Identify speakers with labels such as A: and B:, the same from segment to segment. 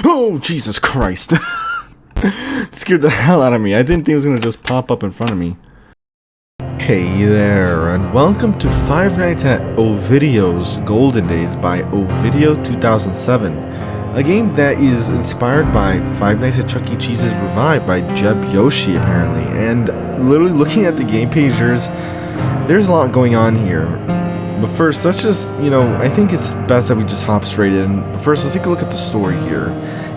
A: Oh, Jesus Christ. Scared the hell out of me. I didn't think it was going to just pop up in front of me. Hey there, and welcome to Five Nights at Ovidio'S Golden Days by Ovidio 2007. A game that is inspired by Five Nights at Chuck E. Cheese's Revive by Jeb Yoshi, apparently. And literally looking at the game page, there's a lot going on here. But first, let's just, I think it's best that we just hop straight in. But first, let's take a look at the story here.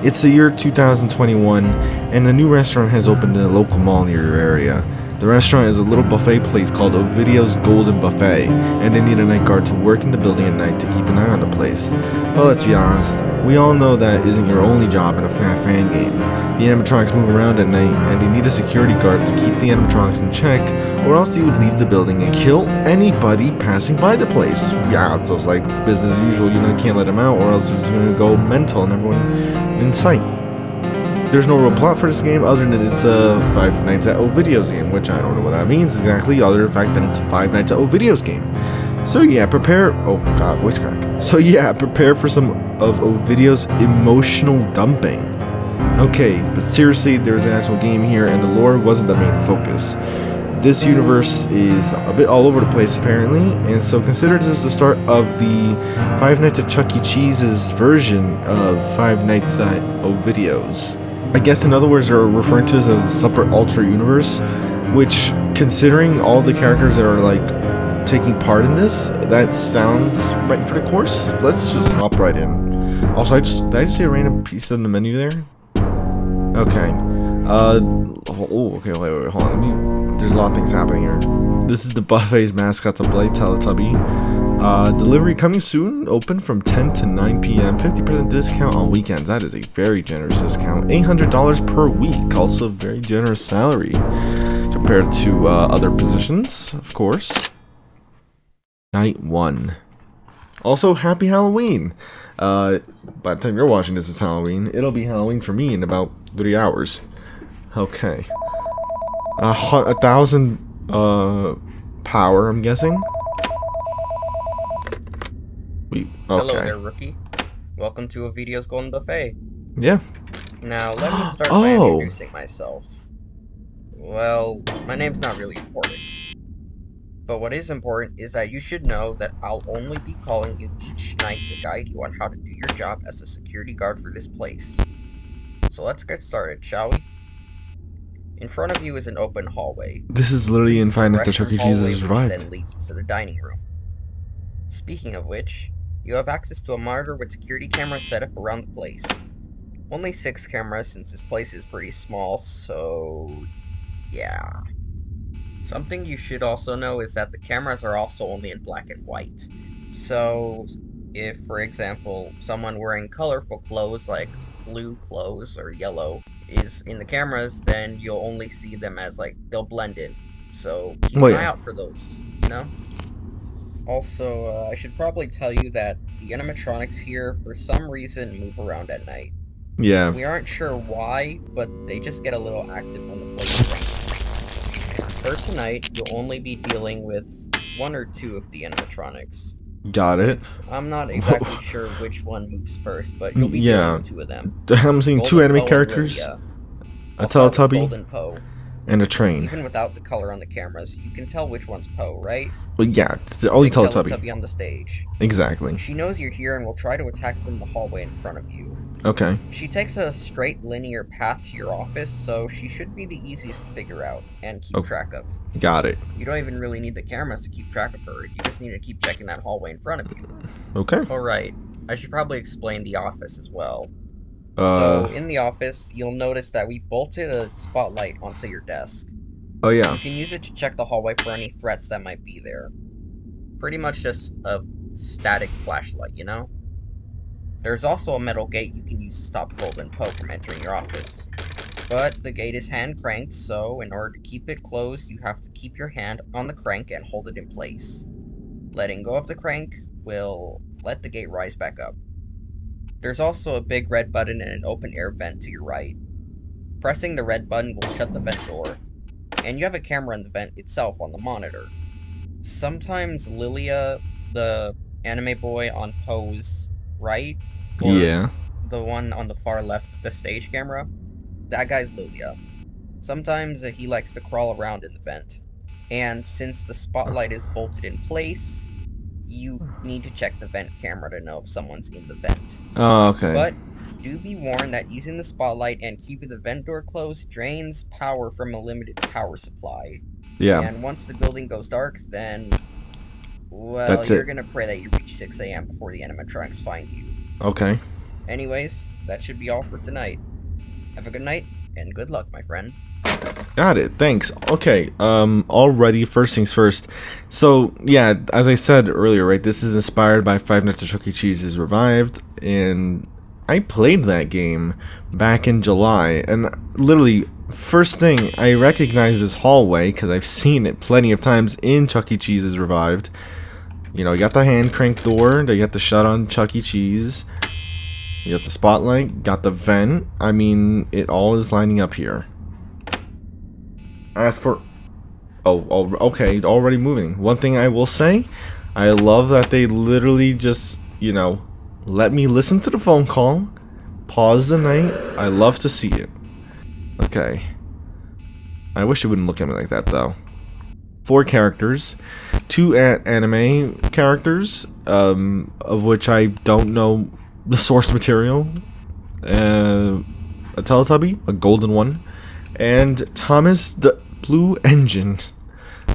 A: It's the year 2021, and a new restaurant has opened in a local mall near your area. The restaurant is a little buffet place called Ovidio'S Golden Buffet, and they need a night guard to work in the building at night to keep an eye on the place. But let's be honest, we all know that isn't your only job in a FNAF fan game. The animatronics move around at night, and you need a security guard to keep the animatronics in check, or else you would leave the building and kill anybody passing by the place. Yeah, so it's like business as usual, you can't let them out, or else it's going to go mental and everyone in sight. There's no real plot for this game other than it's a Five Nights at Ovidio's game, which I don't know what that means exactly, other than the fact that it's a Five Nights at Ovidio's game. So yeah, prepare for some of Ovidio's emotional dumping. Okay, but seriously, there's an actual game here, and the lore wasn't the main focus. This universe is a bit all over the place apparently, and so consider this the start of the Five Nights at Chuck E. Cheese's version of Five Nights at Ovidio's. I guess in other words, they're referring to this as a separate alter universe, which, considering all the characters that are like taking part in this, that sounds right for the course. Let's just hop right in. Also, did I just say a random piece in the menu there? Okay. Okay, wait, hold on. There's a lot of things happening here. This is the buffet's mascot's a Blade Teletubby. Delivery coming soon, open from 10 to 9 p.m. 50% discount on weekends. That is a very generous discount. $800 per week. Also a very generous salary compared to other positions, of course. Night 1. Also, happy Halloween. By the time you're watching this, it's Halloween. It'll be Halloween for me in about 3 hours. Okay. 1,000 power, I'm guessing. Okay.
B: Hello there, rookie. Welcome to Ovidio'S Golden Buffet.
A: Yeah.
B: Now, let me start by introducing myself. Well, my name's not really important. But what is important is that you should know that I'll only be calling you each night to guide you on how to do your job as a security guard for this place. So let's get started, shall we? In front of you is an open hallway.
A: This is literally in Five Nights at Chuck E. Cheese's Revive.
B: Then leads to the dining room. Speaking of which, you have access to a monitor with security cameras set up around the place. Only 6 cameras since this place is pretty small, so yeah. Something you should also know is that the cameras are also only in black and white. So if, for example, someone wearing colorful clothes like blue clothes or yellow is in the cameras, then you'll only see them as they'll blend in. So keep an eye out for those, Also, I should probably tell you that the animatronics here, for some reason, move around at night.
A: Yeah.
B: We aren't sure why, but they just get a little active when the place rains. For tonight, you'll only be dealing with 1 or 2 of the animatronics.
A: Got it.
B: I'm not exactly sure which one moves first, but you'll be dealing with 2 of them.
A: I'm seeing 2 anime characters. A Teletubby.
B: Golden Poe.
A: And a train.
B: Even without the color on the cameras, you can tell which one's Poe, right?
A: Well, yeah, it's the only
B: Teletubby on the stage.
A: Exactly.
B: She knows you're here and will try to attack from the hallway in front of you.
A: Okay.
B: She takes a straight linear path to your office, so she should be the easiest to figure out and keep track of.
A: Got it.
B: You don't even really need the cameras to keep track of her. You just need to keep checking that hallway in front of you.
A: Okay.
B: Alright, I should probably explain the office as well. So, in the office, you'll notice that we bolted a spotlight onto your desk.
A: Oh, yeah.
B: You can use it to check the hallway for any threats that might be there. Pretty much just a static flashlight, There's also a metal gate you can use to stop Golden Poe from entering your office. But the gate is hand cranked, so in order to keep it closed, you have to keep your hand on the crank and hold it in place. Letting go of the crank will let the gate rise back up. There's also a big red button and an open air vent to your right. Pressing the red button will shut the vent door, and you have a camera in the vent itself on the monitor. Sometimes Lilia, the anime boy on Poe's right, or the one on the far left, the stage camera, that guy's Lilia. Sometimes he likes to crawl around in the vent. And since the spotlight is bolted in place, you need to check the vent camera to know if someone's in the vent.
A: Oh, okay.
B: But do be warned that using the spotlight and keeping the vent door closed drains power from a limited power supply.
A: Yeah.
B: And once the building goes dark, then, well,
A: That's
B: you're
A: it.
B: gonna pray that you reach 6 a.m. before the animatronics find you.
A: Okay.
B: Anyways, that should be all for tonight. Have a good night, and good luck, my friend.
A: Got it. Thanks. Okay. Already, first things first. So, yeah, as I said earlier, right, this is inspired by Five Nights at Chuck E. Cheese's Revived, and I played that game back in July, and literally, first thing, I recognize this hallway, because I've seen it plenty of times in Chuck E. Cheese's Revived. You know, you got the hand crank door, they got the shut on Chuck E. Cheese, you got the spotlight, got the vent. I mean, it all is lining up here. As for... Oh, okay, already moving. One thing I will say, I love that they literally just, you know, let me listen to the phone call, pause the night. I love to see it. Okay. I wish it wouldn't look at me like that, though. 4 characters. 2 anime characters, of which I don't know the source material. A Teletubby, a golden one. And Thomas the Blue Engine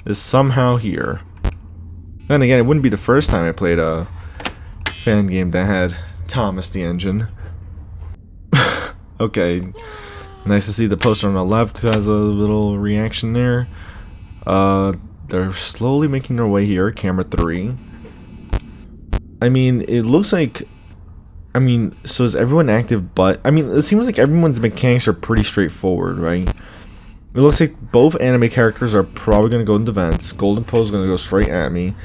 A: is somehow here. Then again, it wouldn't be the first time I played a fan game that had Thomas the Engine. Okay. Nice to see the poster on the left has a little reaction there. They're slowly making their way here. Camera 3. I mean, it looks like... I mean, so is everyone active, but... I mean, it seems like everyone's mechanics are pretty straightforward, right? It looks like both anime characters are probably going to go into vents. Golden Poe's going to go straight at me.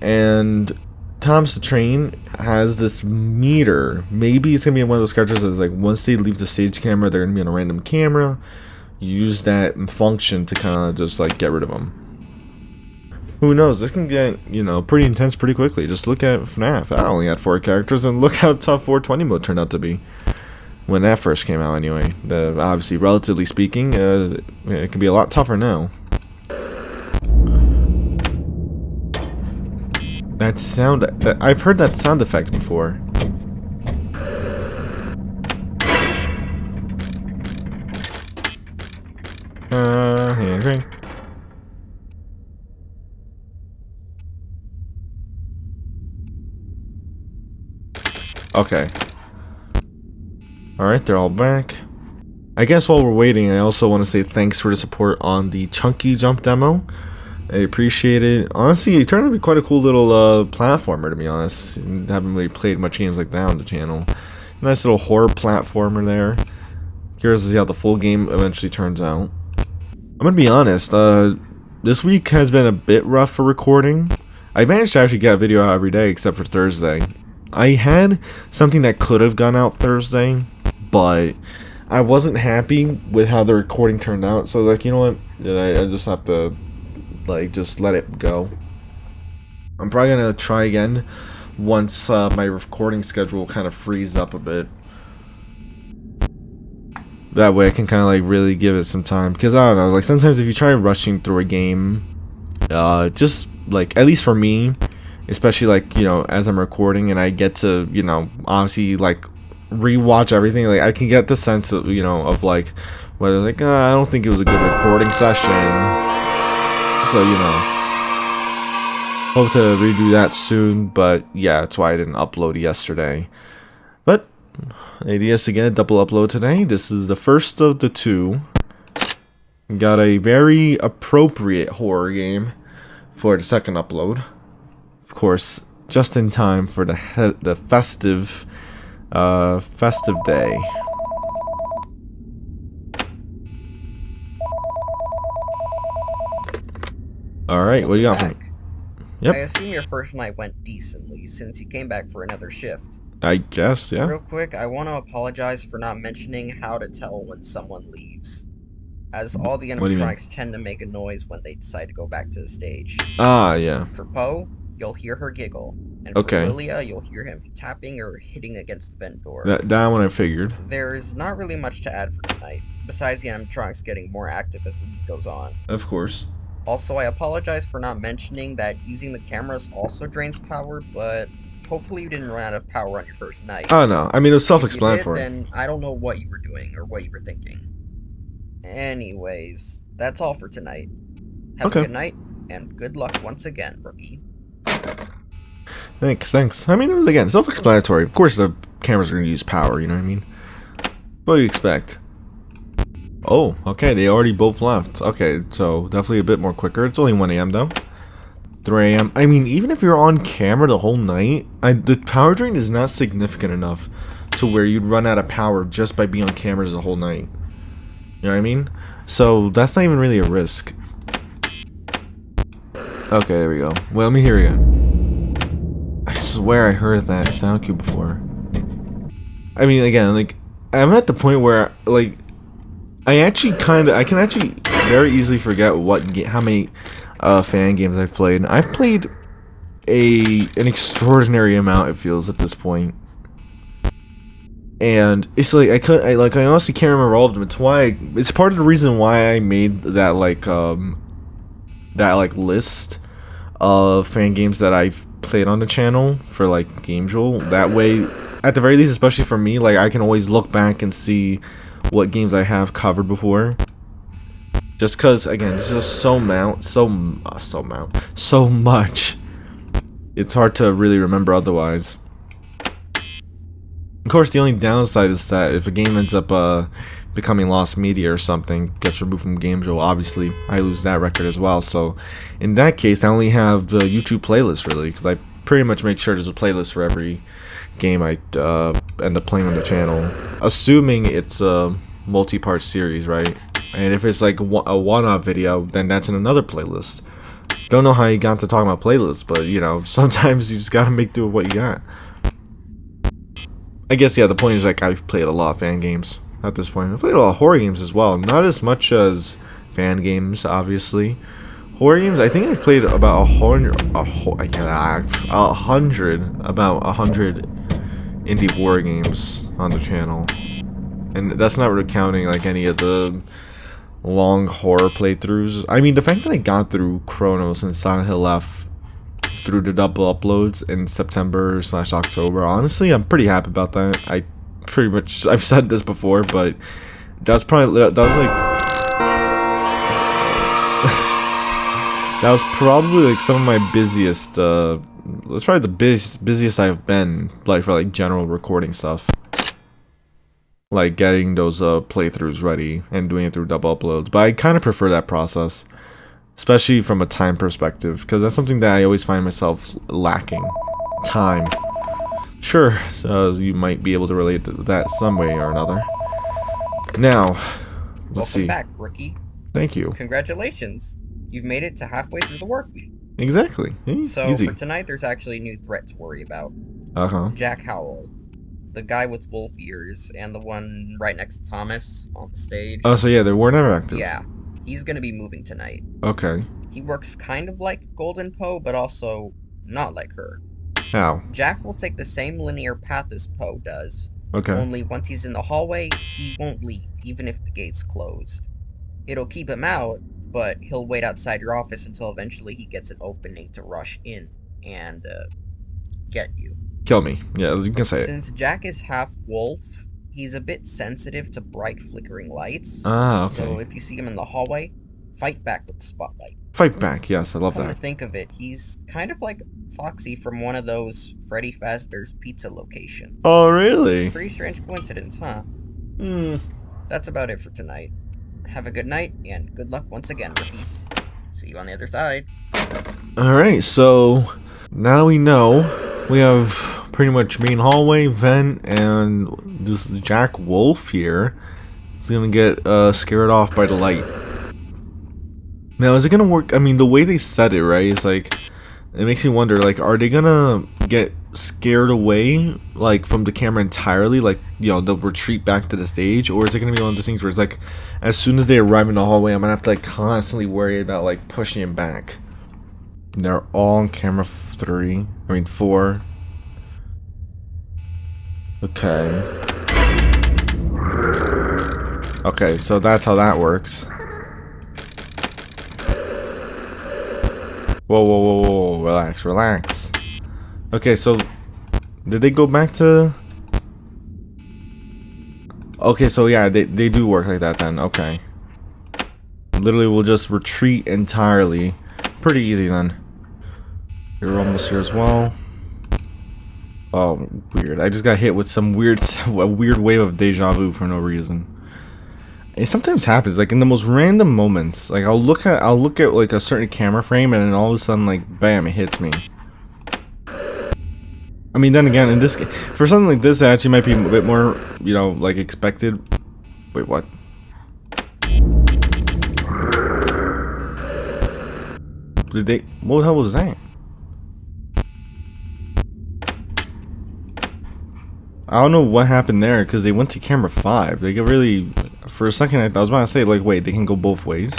A: And Thomas the Train has this meter. Maybe it's going to be one of those characters that's like, once they leave the stage camera, they're going to be on a random camera. You use that function to kind of just, like, get rid of them. Who knows? This can get, you know, pretty intense pretty quickly. Just look at FNAF. I only had 4 characters, and look how tough 420 mode turned out to be. When that first came out, anyway. Obviously, relatively speaking, it can be a lot tougher now. That sound... I've heard that sound effect before. Hand crank. Okay. Alright, they're all back. I guess while we're waiting, I also want to say thanks for the support on the Chunky Jump demo. I appreciate it. Honestly, it turned out to be quite a cool little platformer, to be honest. Haven't really played much games like that on the channel. Nice little horror platformer there. Curious to see how the full game eventually turns out. I'm gonna be honest, this week has been a bit rough for recording. I managed to actually get a video out every day except for Thursday. I had something that could have gone out Thursday, but I wasn't happy with how the recording turned out. So, like, you know what? I just have to, like, just let it go. I'm probably going to try again once my recording schedule kind of frees up a bit. That way I can kind of, like, really give it some time. Because, I don't know, like, sometimes if you try rushing through a game, just, like, at least for me... Especially, like, you know, as I'm recording and I get to, you know, obviously, like, rewatch everything. Like, I can get the sense of, you know, of, like, whether, like, I don't think it was a good recording session. So, you know, hope to redo that soon. But, yeah, that's why I didn't upload yesterday. But, ADS again, a double upload today. This is the first of the 2. Got a very appropriate horror game for the second upload. Of course, just in time for the festive day. All right, what do you got for me? Yep.
B: I assume your first night went decently since you came back for another shift.
A: I guess, yeah.
B: Real quick, I want to apologize for not mentioning how to tell when someone leaves, as all the animatronics tend to make a noise when they decide to go back to the stage.
A: Ah, yeah.
B: For Poe, you'll hear her giggle. And for
A: Okay.
B: Lilia, you'll hear him tapping or hitting against the vent door.
A: That one I figured.
B: There's not really much to add for tonight, besides the animatronics getting more active as the week goes on.
A: Of course.
B: Also, I apologize for not mentioning that using the cameras also drains power, but hopefully you didn't run out of power on your first night.
A: Oh no, I mean, it was
B: If
A: self-explanatory.
B: you did, then I don't know what you were doing or what you were thinking. Anyways, that's all for tonight. Have
A: Okay.
B: a good night, and good luck once again, rookie.
A: Thanks. I mean, again, self-explanatory. Of course, the cameras are going to use power, you know what I mean? What do you expect? Oh, okay, they already both left. Okay, so definitely a bit more quicker. It's only 1 a.m. though. 3 a.m. I mean, even if you're on camera the whole night, the power drain is not significant enough to where you'd run out of power just by being on cameras the whole night. You know what I mean? So that's not even really a risk. Okay, there we go. Well, let me hear again. I swear I heard that sound cue before. I mean, again, like, I'm at the point where, like, I can actually very easily forget how many fan games I've played. I've played an extraordinary amount, it feels, at this point. And it's like I honestly can't remember all of them. It's part of the reason why I made that list of fan games that I've played on the channel for like Game Joel. That way, at the very least, especially for me, like I can always look back and see what games I have covered before. Just cause again, this is so much. It's hard to really remember otherwise. Of course, the only downside is that if a game ends up becoming lost media or something, gets removed from Game Joel, obviously I lose that record as well. So in that case, I only have the YouTube playlist really, because I pretty much make sure there's a playlist for every game I end up playing on the channel, assuming it's a multi-part series, right? And if it's like a one-off video, then that's in another playlist. Don't know how you got to talking about playlists, but you know, sometimes you just gotta make do with what you got. I guess, yeah, the point is, like, I've played a lot of fan games at this point. I've played a lot of horror games as well. Not as much as fan games, obviously. Horror games, I think I've played about 100 indie horror games on the channel. And that's not really counting, like, any of the long horror playthroughs. I mean, the fact that I got through Chronos and Silent Hill F through the double uploads in September/October. Honestly, I'm pretty happy about that. I've said this before, but that was probably like some of my busiest. That's probably the busiest I've been, like, for like general recording stuff, like getting those playthroughs ready and doing it through double uploads. But I kind of prefer that process, especially from a time perspective, because that's something that I always find myself lacking. Time. Sure, you might be able to relate to that some way or another. Now, let's see.
B: Welcome back, rookie.
A: Thank you.
B: Congratulations. You've made it to halfway through the work week.
A: Exactly.
B: So
A: Easy.
B: for tonight, there's actually a new threat to worry about.
A: Uh-huh.
B: Jack Howell, the guy with wolf ears, and the one right next to Thomas on the stage.
A: Oh, so yeah, they were never active.
B: Yeah. He's gonna be moving tonight.
A: Okay.
B: He works kind of like Golden Poe, but also not like her.
A: How?
B: Jack will take the same linear path as Poe does.
A: Okay.
B: Only once he's in the hallway, he won't leave, even if the gate's closed. It'll keep him out, but he'll wait outside your office until eventually he gets an opening to rush in and get you.
A: Kill me. Yeah, you can say it.
B: Since Jack is half wolf, he's a bit sensitive to bright flickering lights.
A: Ah, okay.
B: So if you see him in the hallway, fight back with the spotlight.
A: Fight back. Yes, I love
B: Come
A: that.
B: to think of it, he's kind of like Foxy from one of those Freddy Fazbear's pizza locations.
A: Oh, really?
B: Pretty strange coincidence, huh?
A: Hmm.
B: That's about it for tonight. Have a good night, and good luck once again, rookie. See you on the other side.
A: Alright, so now we know we have pretty much main hallway, vent, and this Jack Wolf here is gonna get scared off by the light. Now, is it gonna work? I mean, the way they said it, right, is like, it makes me wonder, like, are they gonna get scared away, like, from the camera entirely, like, you know, they'll retreat back to the stage, or is it gonna be one of those things where it's like, as soon as they arrive in the hallway, I'm gonna have to, like, constantly worry about, like, pushing him back? They're all on camera 3. I mean 4. Okay. Okay, so that's how that works. Whoa, whoa, whoa, whoa, relax, relax. Okay, so did they go back to... Okay, so yeah, they do work like that then, okay. Literally, we'll just retreat entirely. Pretty easy then. You're almost here as well. Oh, weird. I just got hit with some weird wave of deja vu for no reason. It sometimes happens, like in the most random moments. Like I'll look at like a certain camera frame, and then all of a sudden, like, bam, it hits me. I mean, then again, in this, for something like this, it actually might be a bit more, you know, like expected. Wait, what? Did they? What the hell was that? I don't know what happened there, because they went to camera 5. They get really, for a second, I was about to say, like, wait, they can go both ways.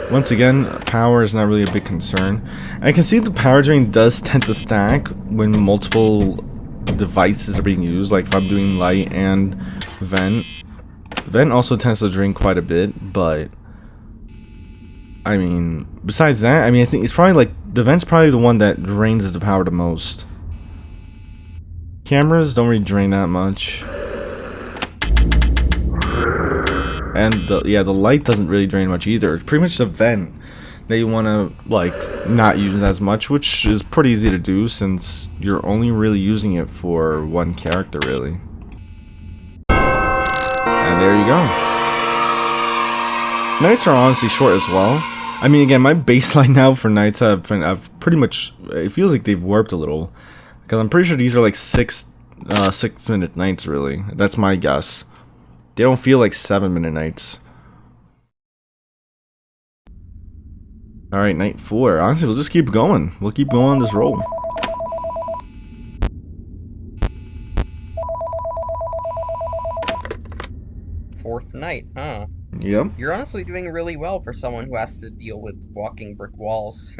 A: Once again, power is not really a big concern. I can see the power drain does tend to stack when multiple devices are being used, like if I'm doing light and vent. Vent also tends to drain quite a bit, but I mean, besides that, I mean, I think it's probably like, the vent's probably the one that drains the power the most. Cameras don't really drain that much. And the light doesn't really drain much either. It's pretty much the vent that you want to, like, not use as much, which is pretty easy to do since you're only really using it for one character, really. And there you go. Nights are honestly short as well. I mean, again, my baseline now for nights have pretty much, it feels like they've warped a little. Because I'm pretty sure these are like 6-minute nights, really. That's my guess. They don't feel like 7-minute nights. Alright, night 4. Honestly, we'll just keep going. We'll keep going on this roll.
B: Fourth night, huh?
A: Yep.
B: You're honestly doing really well for someone who has to deal with walking brick walls.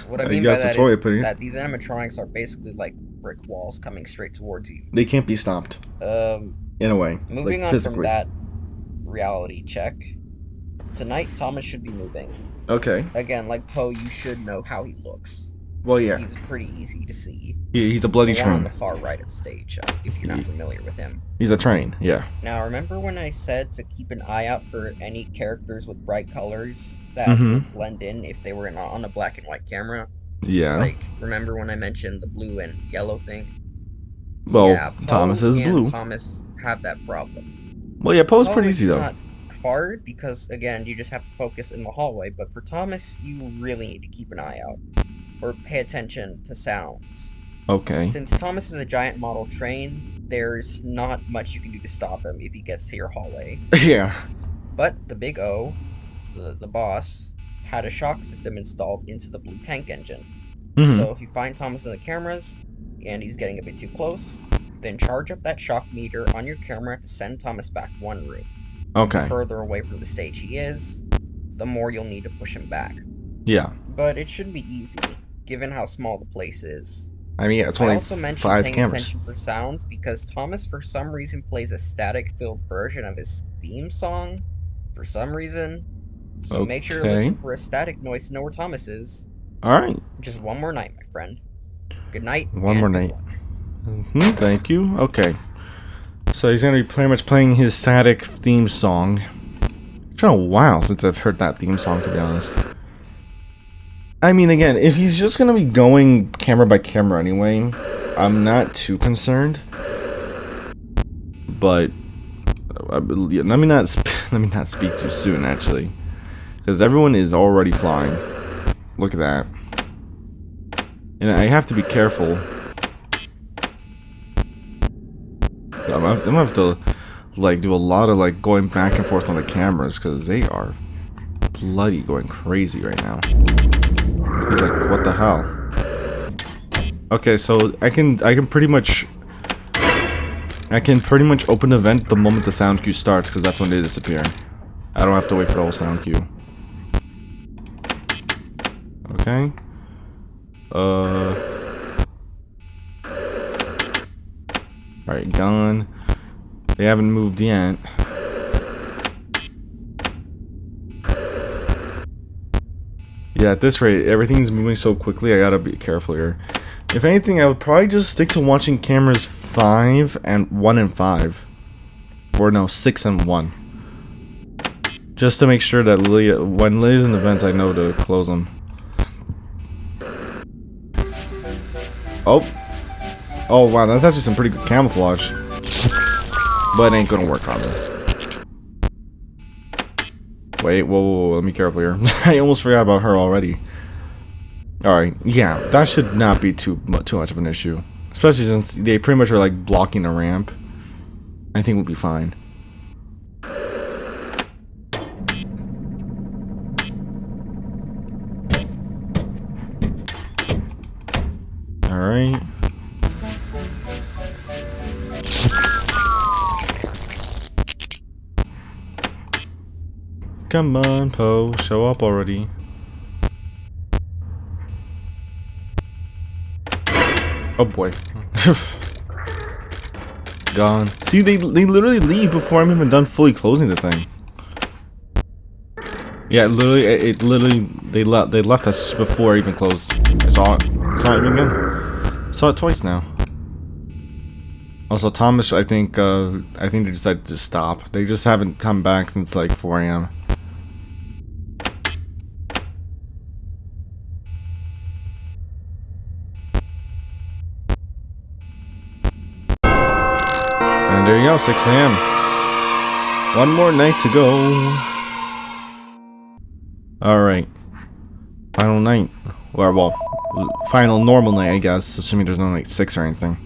B: What I mean by that is that these animatronics are basically like brick walls coming straight towards you.
A: They can't be stopped. In a way.
B: Moving
A: like,
B: on
A: physically.
B: from that reality check. Tonight, Thomas should be moving.
A: Okay.
B: Again, like Poe, you should know how he looks.
A: Well, yeah.
B: He's pretty easy to see.
A: He's a bloody
B: the one
A: train.
B: on the far right of the stage, if you're not familiar with him.
A: He's a train, yeah.
B: Now, remember when I said to keep an eye out for any characters with bright colors that would blend in if they were on a black and white camera?
A: Yeah.
B: Like, remember when I mentioned the blue and yellow thing?
A: Well,
B: yeah,
A: Thomas is blue.
B: Thomas have that problem.
A: Well, yeah, Poe's pretty easy, though.
B: Not hard, because, again, you just have to focus in the hallway, but for Thomas, you really need to keep an eye out. Or pay attention to sounds.
A: Okay.
B: Since Thomas is a giant model train, there's not much you can do to stop him if he gets to your hallway.
A: Yeah.
B: But the Big O, the boss, had a shock system installed into the blue tank engine. So if you find Thomas in the cameras, and he's getting a bit too close, then charge up that shock meter on your camera to send Thomas back one room.
A: Okay.
B: The further away from the stage he is, the more you'll need to push him back.
A: Yeah.
B: But it shouldn't be easy, given how small the place is.
A: I mean, yeah, it's only 5 cameras. I also mentioned paying
B: attention for sounds because Thomas, for some reason, plays a static-filled version of his theme song. For some reason. So make sure to listen for a static noise to know where Thomas is.
A: Alright.
B: Just one more night, my friend. Good night.
A: One more night. Thank you. Okay. So he's going to be pretty much playing his static theme song. It's been a while since I've heard that theme song, to be honest. I mean, again, if he's just going to be going camera by camera anyway, I'm not too concerned. But let me not speak too soon, actually, because everyone is already flying. Look at that. And I have to be careful. I'm gonna have to like do a lot of like going back and forth on the cameras because they are bloody going crazy right now. He's like, what the hell? Okay, so I can pretty much open the vent the moment the sound cue starts because that's when they disappear. I don't have to wait for the whole sound cue. Okay. Alright, gone. They haven't moved yet. Yeah, at this rate, everything's moving so quickly, I gotta be careful here. If anything, I would probably just stick to watching cameras 5 and 1 and 5. Or no, 6 and 1. Just to make sure that when Lily's in the vents, I know to close them. Oh. Oh, wow, that's actually some pretty good camouflage. But it ain't gonna work on me. Wait, whoa, let me careful here. I almost forgot about her already. Alright, yeah, that should not be too much of an issue. Especially since they pretty much are like blocking the ramp. I think we'll be fine. Alright. Come on, Poe, show up already. Oh boy. Gone. See, they literally leave before I'm even done fully closing the thing. Yeah, literally, they left us before I even closed. I saw it again. Saw it twice now. Also, Thomas, I think they decided to stop. They just haven't come back since like 4 AM. And there you go, 6 AM. One more night to go. Alright. Final night. Well, final normal night, I guess, assuming there's no night 6 or anything.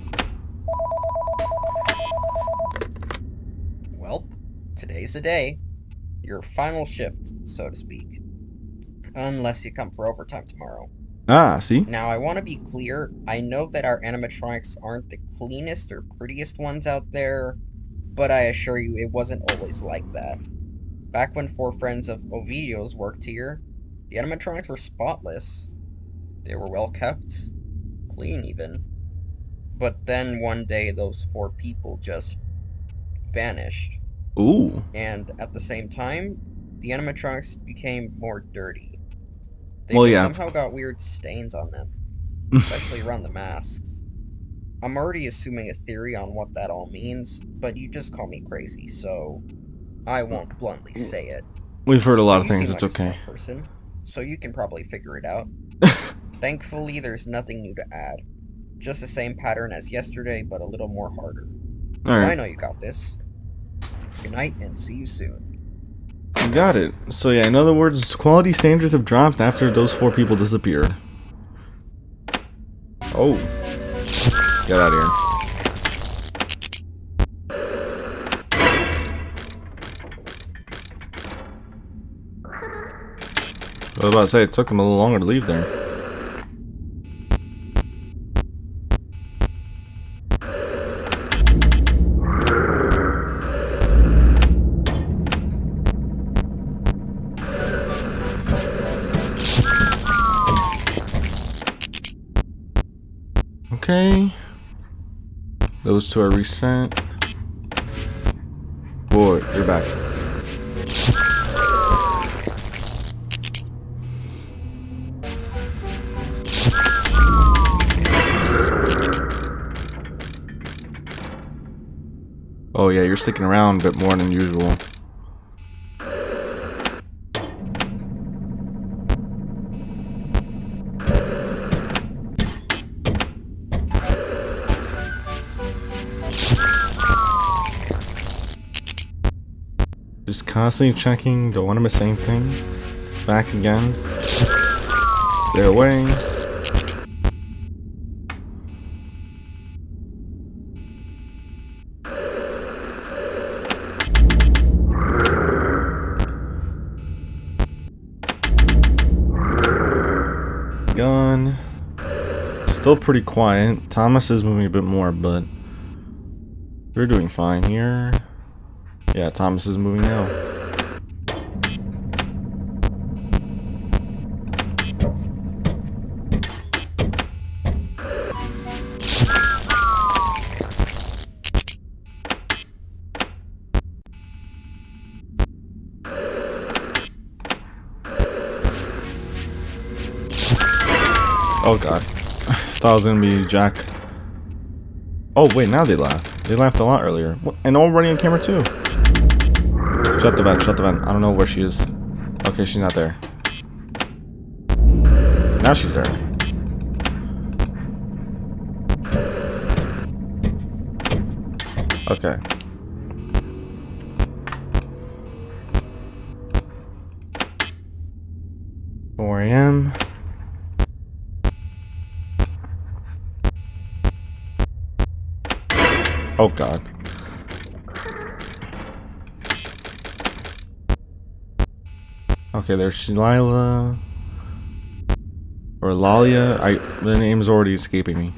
B: Well, today's the day. Your final shift, so to speak. Unless you come for overtime tomorrow.
A: Ah, see?
B: Now, I want to be clear. I know that our animatronics aren't the cleanest or prettiest ones out there, but I assure you it wasn't always like that. Back when 4 friends of Ovidio'S worked here, the animatronics were spotless. They were well kept, clean even. But then one day those 4 people just vanished.
A: Ooh.
B: And at the same time, the animatronics became more dirty. They somehow got weird stains on them, especially around the masks. I'm already assuming a theory on what that all means, but you just call me crazy, so I won't bluntly say it.
A: We've heard a lot of
B: You
A: things,
B: seem
A: it's
B: like a
A: okay.
B: smart person, so you can probably figure it out. Thankfully, there's nothing new to add. Just the same pattern as yesterday, but a little more harder.
A: Alright.
B: I know you got this. Good night, and see you soon.
A: You got it. So yeah, in other words, quality standards have dropped after those 4 people disappeared. Oh. Get out of here. I was about to say, it took them a little longer to leave there. Okay. Those 2 are reset. Boy, you're back. Oh yeah, you're sticking around a bit more than usual. Just constantly checking, don't want to miss anything. Back again. Stay away. Gone. Still pretty quiet. Thomas is moving a bit more, but we're doing fine here. Yeah, Thomas is moving now. Oh god. Thought it was gonna be Jack. Oh wait, now they laugh. They laughed a lot earlier. What? And already on camera too. Shut the vent, shut the vent. I don't know where she is. Okay, she's not there. Now she's there. Okay. Four AM. Oh god. Okay, there's Shalila. Or Lalia. The name is already escaping me.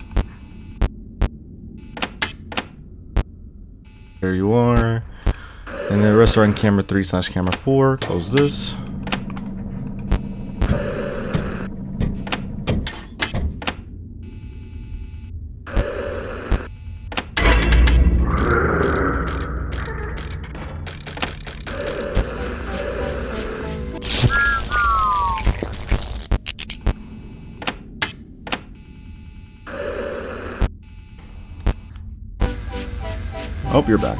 A: There you are. And the restaurant camera 3/camera 4. Close this. Oh, you're back.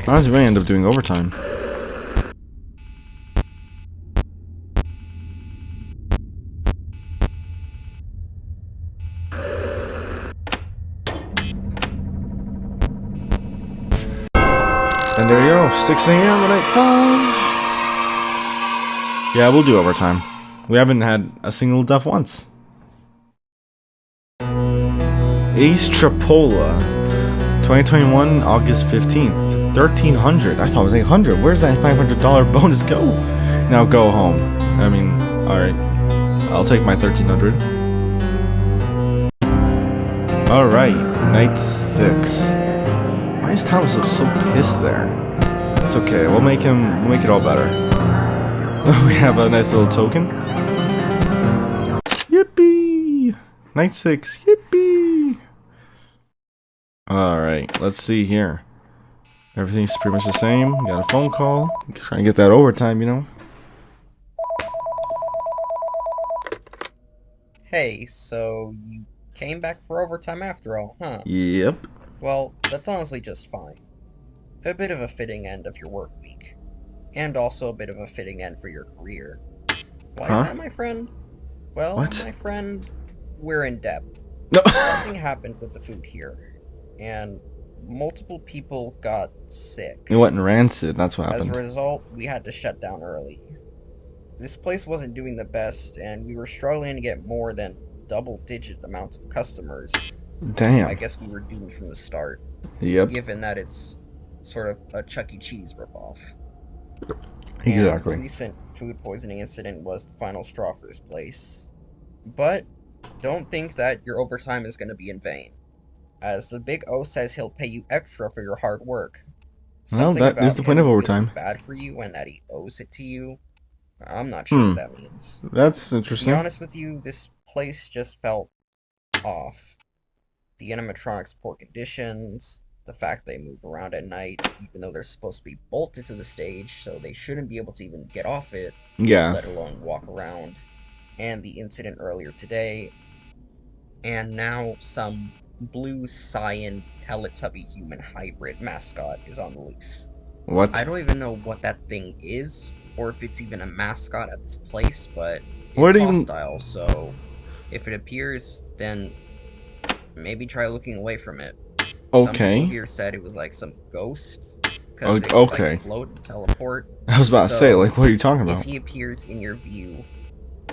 A: I was going to end up doing overtime. And there you go, 6 AM on night 5. Yeah, we'll do overtime. We haven't had a single death once. Ace Trapola, 2021, August 15th. 1,300. I thought it was 800. Where's that $500 bonus go? Now go home. I mean, alright. I'll take my 1,300. Alright, night 6. Why is Thomas look so pissed there? It's okay. We'll make it all better. We have a nice little token. Yippee! Night 6. Yippee! Alright, let's see here. Everything's pretty much the same. Got a phone call. Try and get that overtime, you know.
B: Hey, so you came back for overtime after all, huh?
A: Yep.
B: Well, that's honestly just fine. A bit of a fitting end of your work week. And also a bit of a fitting end for your career. Why is that, my friend? Well,
A: what?
B: My friend, we're in debt.
A: No.
B: Something happened with the food here. And multiple people got sick.
A: It went rancid, that's what happened.
B: As a result, we had to shut down early. This place wasn't doing the best, and we were struggling to get more than double-digit amounts of customers.
A: Damn.
B: I guess we were doomed from the start.
A: Yep.
B: Given that it's sort of a Chuck E. Cheese ripoff.
A: Exactly.
B: And the recent food poisoning incident was the final straw for this place. But don't think that your overtime is going to be in vain. As the Big O says, he'll pay you extra for your hard work.
A: Well, that is the point of overtime.
B: Bad for you and that he owes it to you. I'm not sure what that means.
A: That's interesting.
B: To be honest with you, this place just felt off. The animatronics' poor conditions, the fact they move around at night, even though they're supposed to be bolted to the stage, so they shouldn't be able to even get off it, let alone walk around, and the incident earlier today, and now some blue cyan Teletubby human hybrid mascot is on the loose.
A: What?
B: I don't even know what that thing is, or if it's even a mascot at this place, but it's hostile, so if it appears, then maybe try looking away from it.
A: Okay.
B: Some people here said it was like some ghost.
A: Okay.
B: It would, like, float and teleport.
A: I was about to say, like, what are you talking about?
B: If he appears in your view,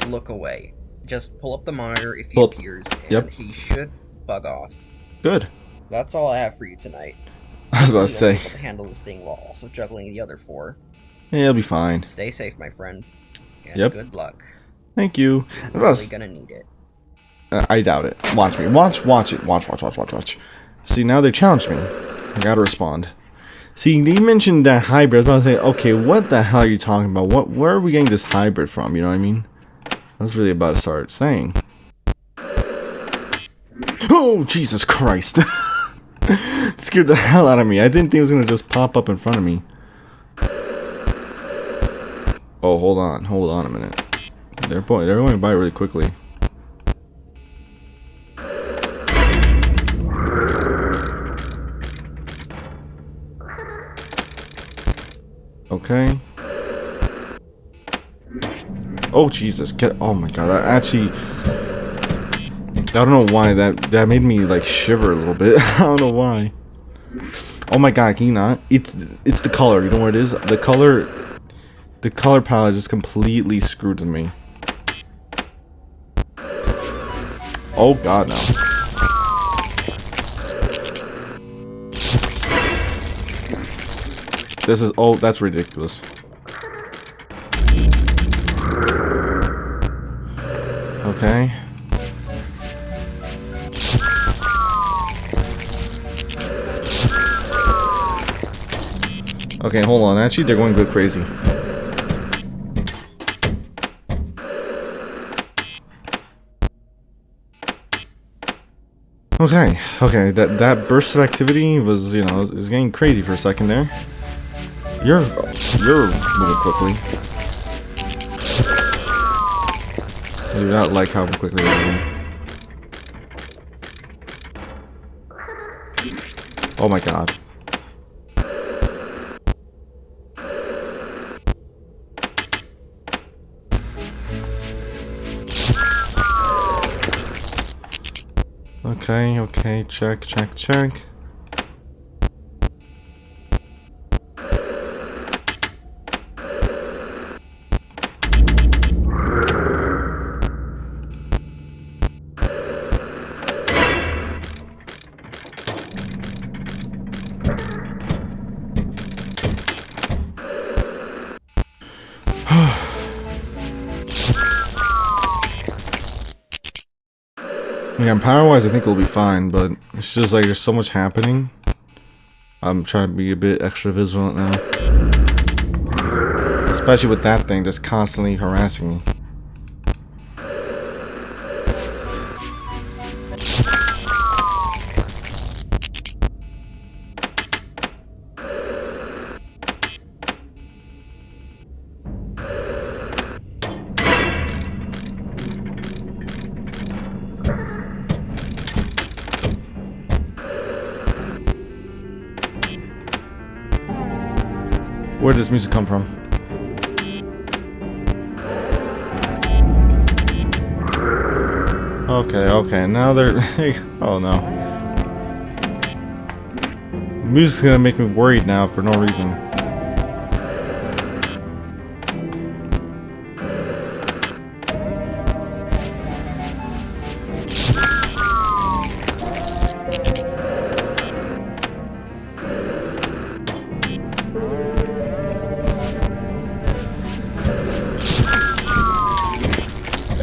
B: look away. Just pull up the monitor if he appears, and he should bug off.
A: Good.
B: That's all I have for you tonight.
A: I was about to say.
B: Able to handle this thing while also juggling the other 4.
A: Yeah, it'll be fine.
B: Stay safe, my friend. And good luck.
A: Thank you.
B: You're really gonna need it.
A: I doubt it. Watch me. Watch it. Watch. See, now they challenged me. I gotta respond. See, they mentioned that hybrid. I was about to say, okay, what the hell are you talking about? Where are we getting this hybrid from? You know what I mean? I was really about to start saying. Oh, Jesus Christ. Scared the hell out of me. I didn't think it was gonna just pop up in front of me. Oh, hold on a minute. They're going by really quickly. Okay. Oh Jesus! Oh my God! I don't know why that made me like shiver a little bit. I don't know why. Oh my God! Can you not? It's the color. You know what it is? The color palette just completely screwed with me. Oh God, no. This is, oh, that's ridiculous. Okay. Okay, hold on. Actually, they're going a bit crazy. Okay, that burst of activity was, you know, is getting crazy for a second there. You're moving quickly. I do not like how quickly they're moving. Oh my God. Okay, check. Yeah, power-wise, I think we'll be fine, but it's just like there's so much happening. I'm trying to be a bit extra vigilant now. Especially with that thing just constantly harassing me. Where does music come from? Okay, now they're... oh no. Music's gonna make me worried now for no reason.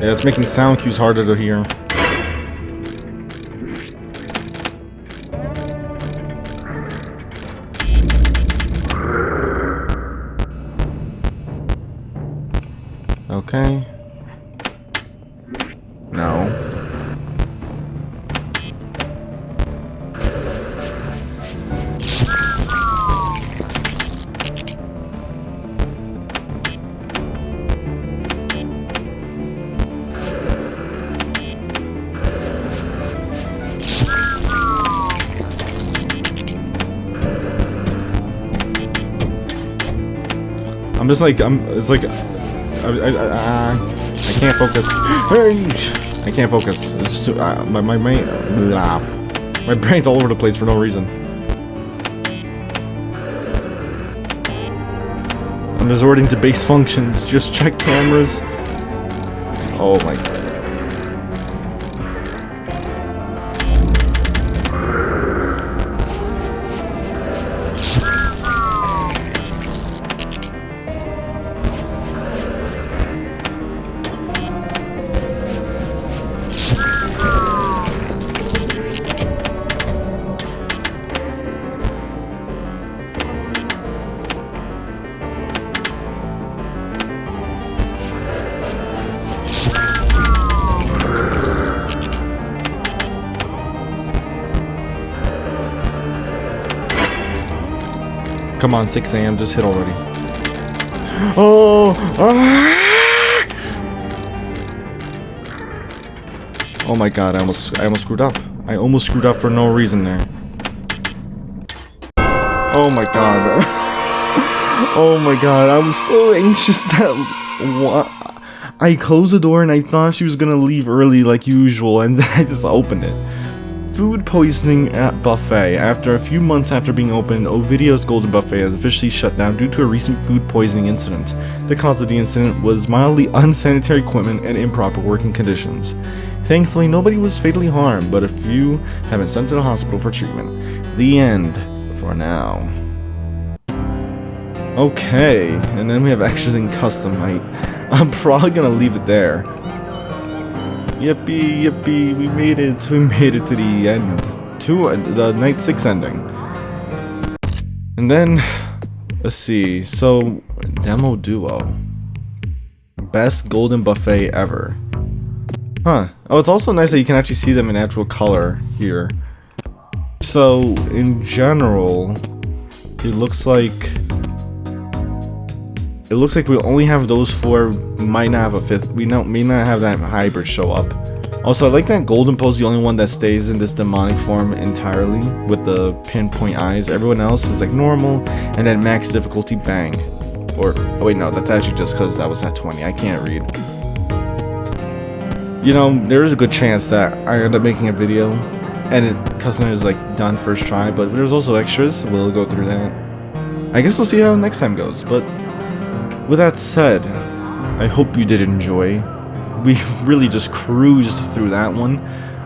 A: Yeah, it's making sound cues harder to hear. Okay. No. I'm just like, it's like, I can't focus. I can't focus. It's too, my brain's all over the place for no reason. I'm resorting to base functions. Just check cameras. Oh my God. Come on, 6 AM, just hit already. Oh! Ah! Oh my god, I almost screwed up. I almost screwed up for no reason there. Oh my god. Oh my god, I was so anxious that I closed the door and I thought she was gonna leave early like usual, and then I just opened it. Food poisoning at buffet. After a few months after being opened, Ovidio'S Golden Buffet has officially shut down due to a recent food poisoning incident. The cause of the incident was mildly unsanitary equipment and improper working conditions. Thankfully, nobody was fatally harmed, but a few have been sent to the hospital for treatment. The end, for now. Okay, and then we have extras in custom. I'm probably gonna leave it there. Yippee, yippee, we made it to the end. To the night 6 ending. And then, let's see, so, Demo Duo. Best Golden Buffet ever. Huh. Oh, it's also nice that you can actually see them in actual color here. So, in general, it looks like we only have those 4, might not have a 5th, may not have that hybrid show up. Also, I like that Golden Poe's the only one that stays in this demonic form entirely, with the pinpoint eyes. Everyone else is like normal, and then max difficulty bang. Or, oh wait, no, that's actually just because I was at 20, I can't read. You know, there is a good chance that I end up making a video, and custom is like done first try, but there's also extras, we'll go through that. I guess we'll see how next time goes, but with that said, I hope you did enjoy. We really just cruised through that one.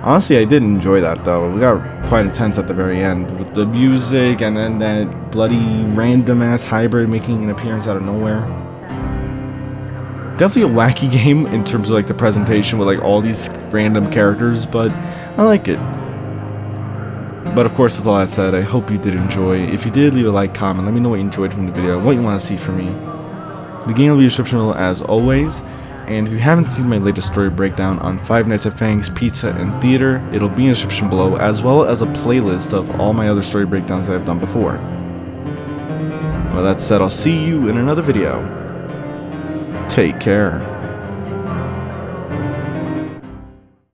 A: Honestly, I did enjoy that though. We got quite intense at the very end with the music and then that bloody random ass hybrid making an appearance out of nowhere. Definitely a wacky game in terms of like the presentation with like all these random characters, but I like it. But of course, with all that said, I hope you did enjoy. If you did, leave a like, comment, let me know what you enjoyed from the video, what you want to see from me. The game will be in the description below as always, and if you haven't seen my latest story breakdown on Five Nights at Fang's Pizza and Theater, it'll be in the description below, as well as a playlist of all my other story breakdowns that I've done before. With that said, I'll see you in another video. Take care.